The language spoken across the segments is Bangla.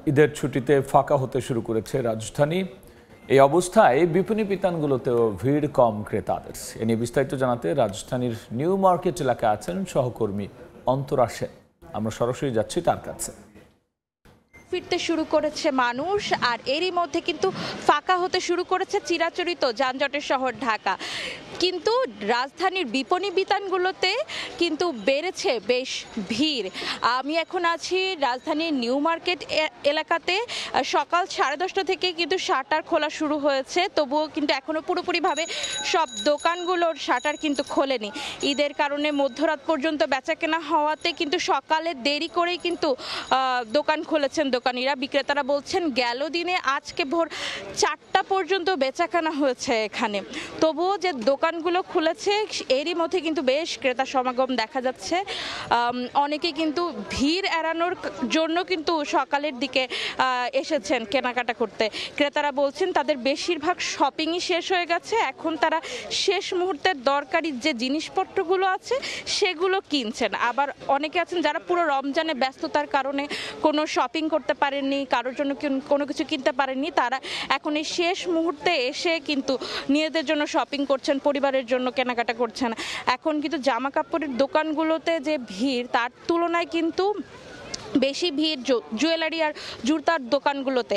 ঈদের ছুটিতে ফাঁকা হতে শুরু করেছে রাজধানী। এই অবস্থায় বিপণী বিতানগুলোতেও ভিড় কম ক্রেতাদের। এ নিয়ে বিস্তারিত জানাতে রাজধানীর নিউ মার্কেট এলাকায় আছেন সহকর্মী অন্তরা সেন। আমরা সরাসরি যাচ্ছি তার কাছে। ফিরতে শুরু করেছে মানুষ, আর এরই মধ্যে কিন্তু ফাঁকা হতে শুরু করেছে চিরাচরিত যানজটের শহর ঢাকা। কিন্তু রাজধানীর বিপণী বিতানগুলোতে কিন্তু বেড়েছে বেশ ভিড়। আমি এখন আছি রাজধানীর নিউ মার্কেট এলাকাতে। সকাল 10:30 থেকে কিন্তু শাটার খোলা শুরু হয়েছে, তবুও কিন্তু এখনো পুরোপুরিভাবে সব দোকানগুলোর শাটার কিন্তু খোলেনি। ঈদের কারণে মধ্যরাত পর্যন্ত বেচাকেনা হওয়াতে কিন্তু সকালে দেরি করেই কিন্তু দোকান খুলেছেন দোকানিরা। বিক্রেতারা বলছেন গেল দিনে আজকে ভোর 4টা পর্যন্ত বেচাকেনা হয়েছে এখানে। তবুও যে দোকানগুলো খুলেছে এরই মধ্যে কিন্তু বেশ ক্রেতা সমাগম দেখা যাচ্ছে। অনেকে কিন্তু ভিড় এড়ানোর জন্য কিন্তু সকালের দিকে এসেছেন কেনাকাটা করতে। ক্রেতারা বলছেন তাদের বেশিরভাগ শপিংই শেষ হয়ে গেছে, এখন তারা শেষ মুহূর্তের দরকারি যে জিনিসপত্রগুলো আছে সেগুলো কিনছেন। আবার অনেকে আছেন যারা পুরো রমজানে ব্যস্ততার কারণে কোনো শপিং করতে পারেননি, কারোর জন্য কোনো কিছু কিনতে পারেননি, তারা এখন এই শেষ মুহূর্তে এসে কিন্তু নিজেদের জন্য শপিং করছেন, পরিবারের জন্য কেনাকাটা করছেন। এখন কিন্তু জামা কাপড়ের দোকানগুলোতে যে ভিড় তার তুলনায় কিন্তু বেশি ভিড় জুয়েলারি আর জুতার দোকানগুলোতে।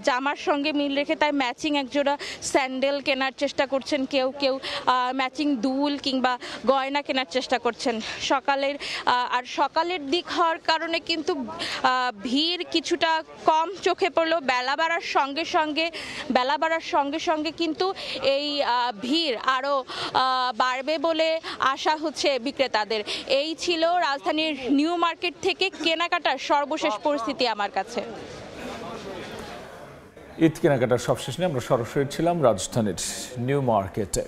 জামার সঙ্গে মিল রেখে তাই ম্যাচিং একজোড়া স্যান্ডেল কেনার চেষ্টা করছেন, কেউ কেউ ম্যাচিং দুল কিংবা গয়না কেনার চেষ্টা করছেন। সকালের দিক হওয়ার কারণে কিন্তু ভিড় কিছুটা কম চোখে পড়লেও বেলা বাড়ার সঙ্গে সঙ্গে কিন্তু এই ভিড় আরও বাড়বে বলে আশা হচ্ছে বিক্রেতাদের। এই ছিল রাজধানীর নিউ মার্কেট থেকে কেনাকাটার সর্বশেষ পরিস্থিতি আমার কাছে। ঈদ কেনাকাটার সবশেষ নিয়ে আমরা সরাসরি ছিলাম রাজধানীর নিউ মার্কেটে।